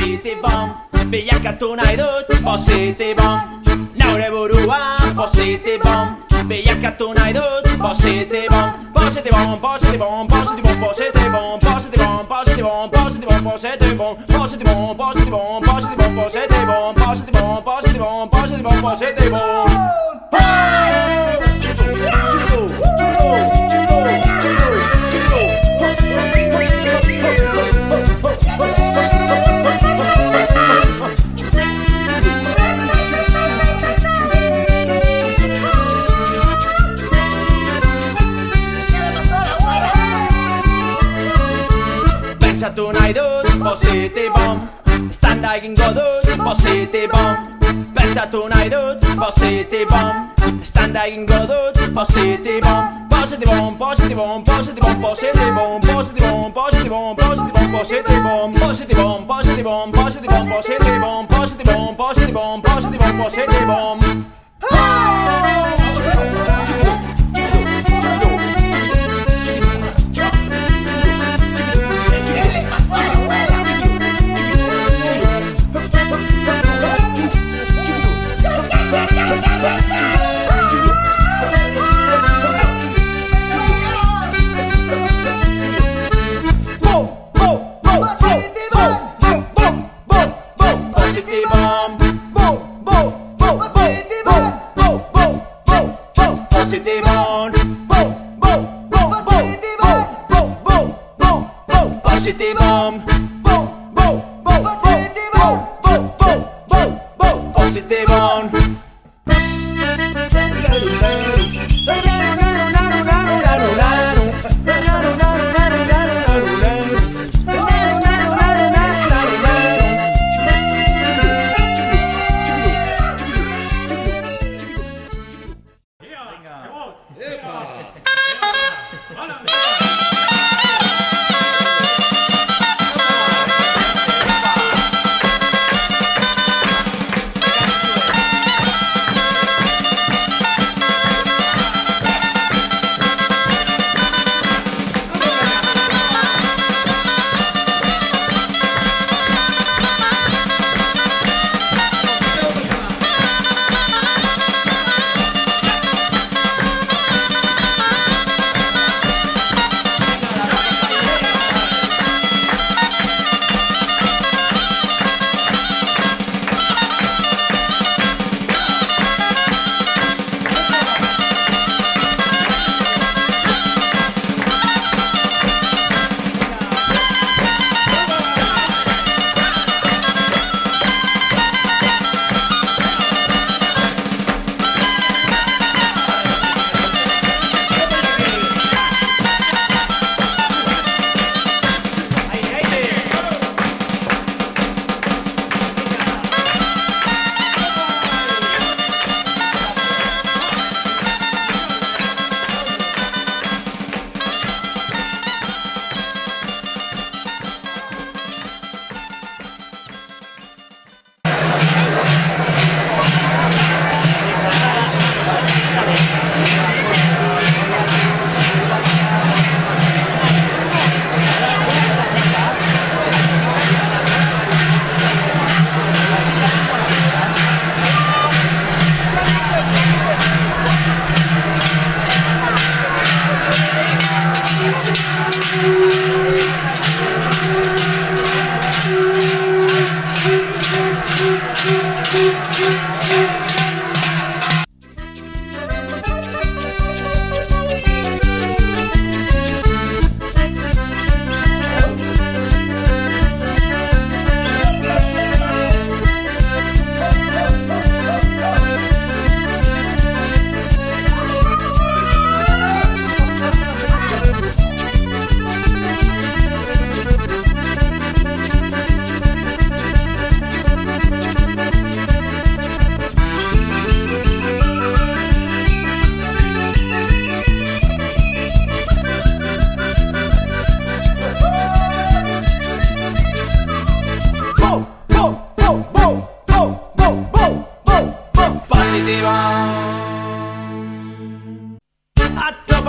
positiboan bilakatu nahi dut positiboan Naure buruan positiboan bilakatu nahi dut positiboan Positiboan, positiboan, positiboan, positiboan, positiboan, positiboan, positiboan, positiboan, positiboan, positiboan, positiboan, positiboan, positiboan, positiboan, positiboan, positiboan. Pentsatu nahi dut positiboan Standa egingo dut positiboan Pentsatu nahi dut positiboan Standa egingo dut positiboan Positiboan, positiboan, positiboan, positiboan, positiboan, positiboan, positiboan, positiboan, positiboan, positiboan, positiboan, positiboan, positiboan, positiboan, positiboan, positiboan.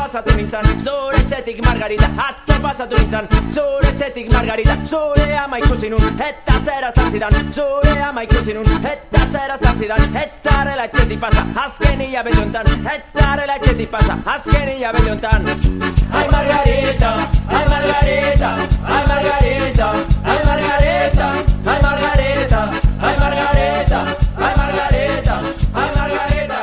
pasatu nintzen, zure etxetik Margarita, atzo pasatu nintzen, zure etxetik margarita, zure ama ikusi nun, eta zera zantzidan, zure ama ikusi nun, eta zera zantzidan, etzarela etxetik pasa, azken hilabete hontan, etzarela etxetik pasa, azken hilabete hontan. Ai Margarita, ai Margarita, ai Margarita, ai Margarita, ai Margarita, ai Margarita, ai Margarita, ai Margarita.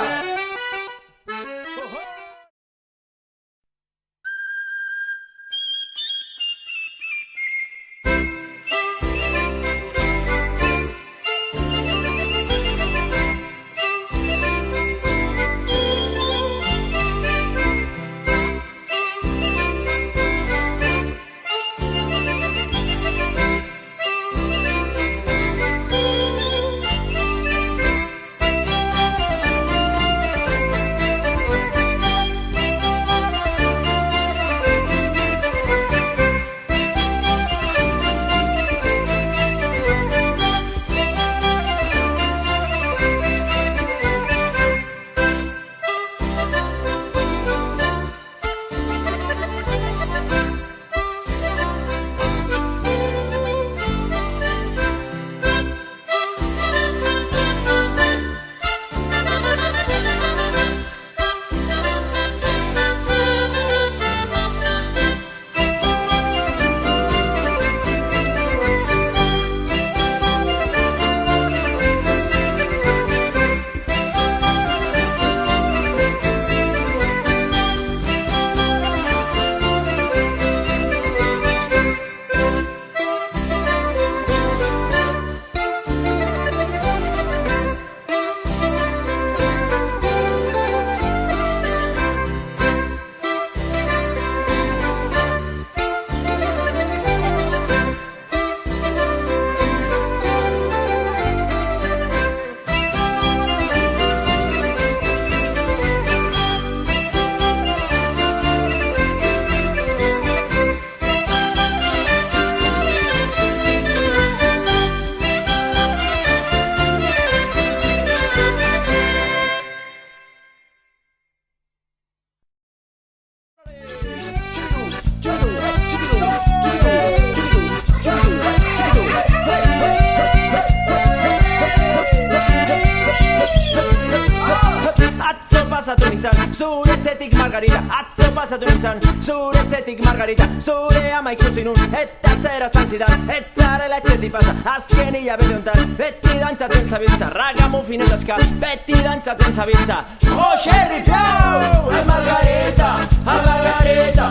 Pasatu nintzen, zure etxetik margarita, atzo pasatu nintzen, zure etxetik margarita, zure ama ikusi nun, eta zera zantzidan, etzarela etxetik pasa, azken hilabete hontan, beti dantzatzen zabiltza, ragamuffin eta ska, beti dantzatzen zabiltza. Jose Ripiau! Ai Margarita, ai Margarita,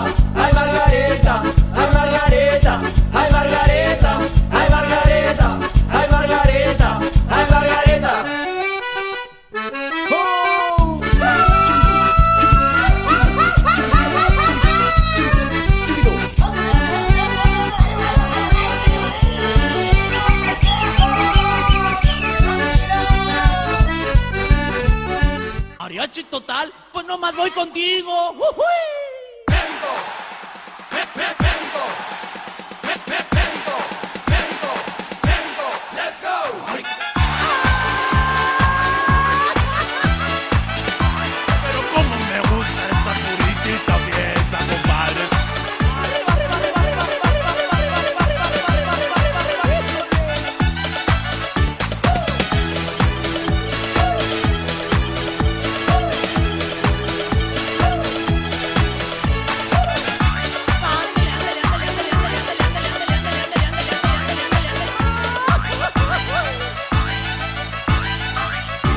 ai Margarita, ai Margarita, ai Margarita, ai Margarita, ai Margarita, ai Margarita. Mariachi total, pues nomás voy contigo. Vengo, vengo, let's go. Pero cómo me gusta esta puritita fiesta, compadre.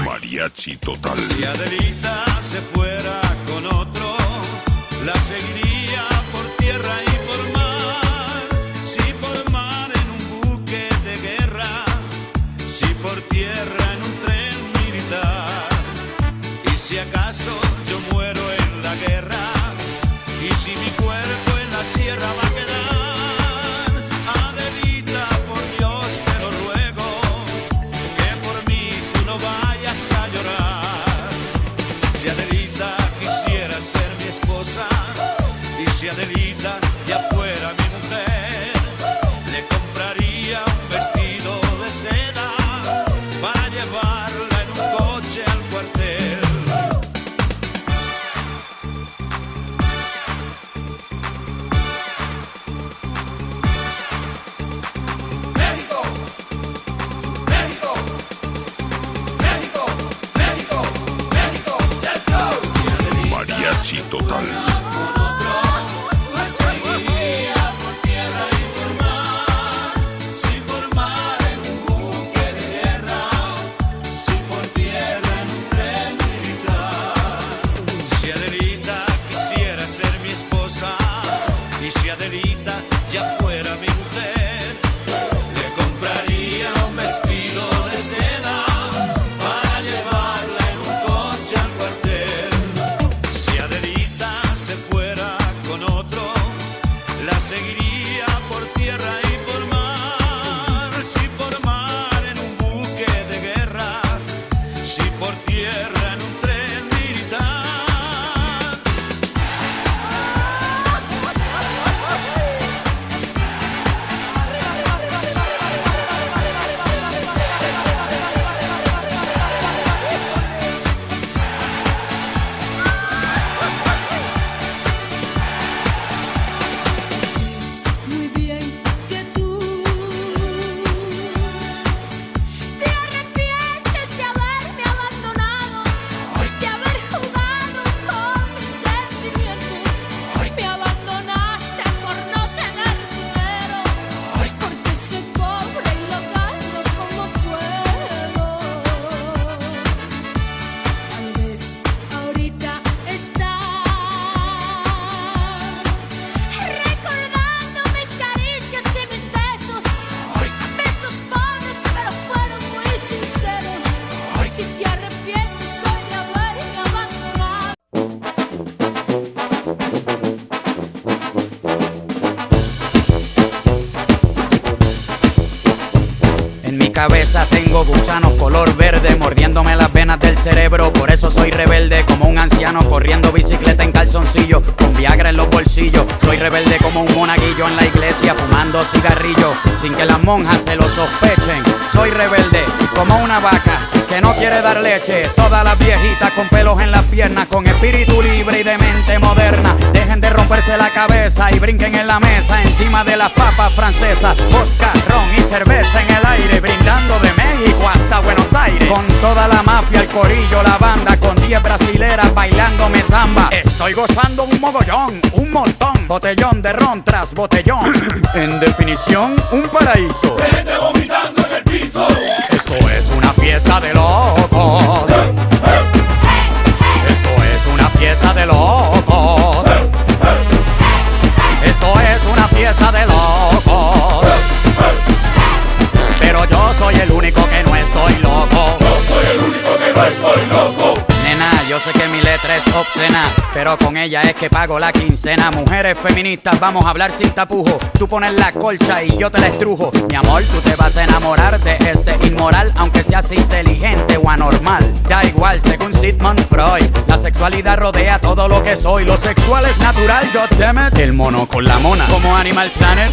Mariachi total. Si Adelita se fuera con otro, la seguiría por tierra y por mar. Si por mar en un buque de guerra, si por tierra en un tren militar. Y si acaso yo muero en la guerra, y si mi cuerpo en la sierra va a quedar, Adelita, por Dios te lo ruego, que por mí tú no vayas a llorar. total. Y si Adelita ya fuera mi mujer, le compraría un vestido de seda para llevarla en un coche al cuartel. Si Adelita se fuera con otro, la seguiría por tierra y por mar. Si por mar en un buque de guerra, si por tierra en un tren militar. Si te arrepientes hoy de haberme abandonado. En mi cabeza tengo gusanos color verde mordiéndome las venas del cerebro. Por eso soy rebelde como un anciano corriendo bicicleta en calzoncillo, con Viagra en los bolsillos. Soy rebelde como un monaguillo en la iglesia fumando cigarrillo sin que las monjas se lo sospechen. Soy rebelde como una vaca que no quiere dar leche. Todas las viejitas con pelos en las piernas, con espíritu libre y de mente moderna, dejen de romperse la cabeza y brinquen en la mesa encima de las papas francesas. Vodka, ron y cerveza en el aire, brindando de México hasta Buenos Aires. Con toda la mafia, el corillo, la banda, con 10 brasileras bailándome samba. Estoy gozando un mogollón, un montón, botellón de ron tras botellón. En definición, un paraíso. Gente vomitando en el piso. Esto es una fiesta de locos. Esto es una fiesta de locos. Esto es una fiesta de locos. Pero yo soy el único que no estoy loco. Yo soy el único que no estoy loco. Nena, yo sé que mi letra es obscena, pero con ella es que pago la quincena. Mujeres feministas, vamos a hablar sin tapujo. Tú pones la colcha y yo te la estrujo. Mi amor, tú te vas a enamorar de este inmoral, aunque seas inteligente o anormal. Da igual, según Sigmund Freud, la sexualidad rodea todo lo que soy. Lo sexual es natural, goddammit. El mono con la mona, como Animal Planet.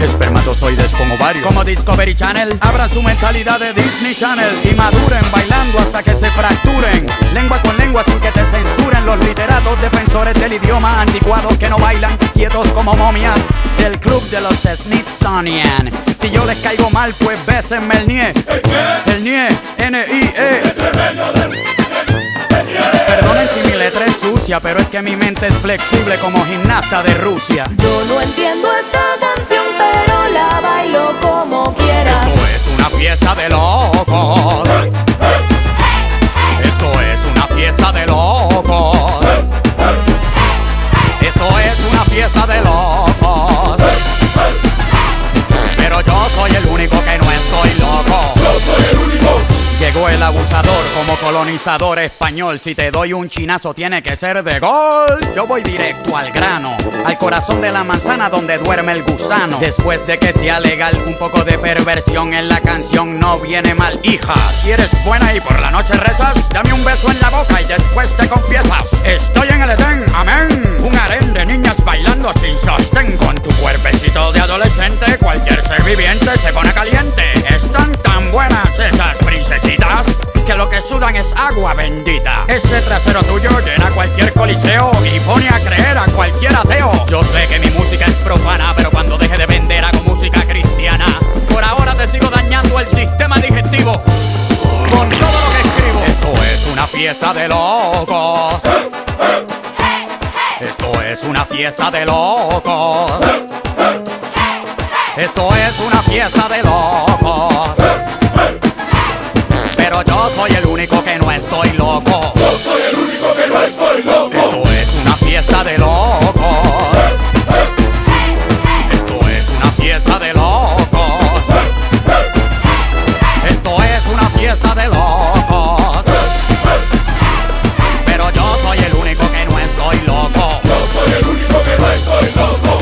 Espermatozoides con ovarios, como Discovery Channel. Abran su mentalidad de Disney Channel y maduren bailando hasta que se fracturen. Lengua con lengua sin que te censuren. Los literatos defensores del idioma, anticuados que no bailan, quietos como momias del club de los Smithsonian. Si yo les caigo mal, pues bésenme el nie. El nie, N-I-E. Perdonen si mi letra es sucia, pero es que mi mente es flexible como gimnasta de Rusia. Yo no entiendo esta canción, pero la bailo como quiera. Esto es una fiesta de locos. Esto es una fiesta de locos. Esto es una fiesta de locos. Pero yo soy el único que no estoy loco. Yo soy el único. Llegó el abusador como colonizador español. Si te doy un chinazo tiene que ser de gol. Yo voy directo al grano, al corazón de la manzana donde duerme el gusano. Después de que sea legal, un poco de perversión en la canción no viene mal. Hija, si eres buena y por la noche rezas, dame un beso en la boca y después te confiesas. Estoy en el Edén, amén. Un harén de niñas bailando sin sostén. Con tu cuerpecito de adolescente, cualquier ser viviente se pone caliente. Están tan buenas esas princesitas que lo que sudan es agua bendita. Ese trasero tuyo llena cualquier coliseo y pone a creer a cualquier ateo. Yo sé que mi música es profana, pero cuando deje de vender hago música cristiana. Por ahora te sigo dañando el sistema digestivo con todo lo que escribo. Esto es una fiesta de locos. fiesta de locos. Esto es una fiesta de locos. Pero yo soy el único que no estoy loco. Yo soy el único que no estoy loco. Esto es una fiesta de locos. Esto es una fiesta de locos. Esto es una fiesta de locos. Pero yo soy el único que no estoy loco. Yo soy el único que no estoy loco.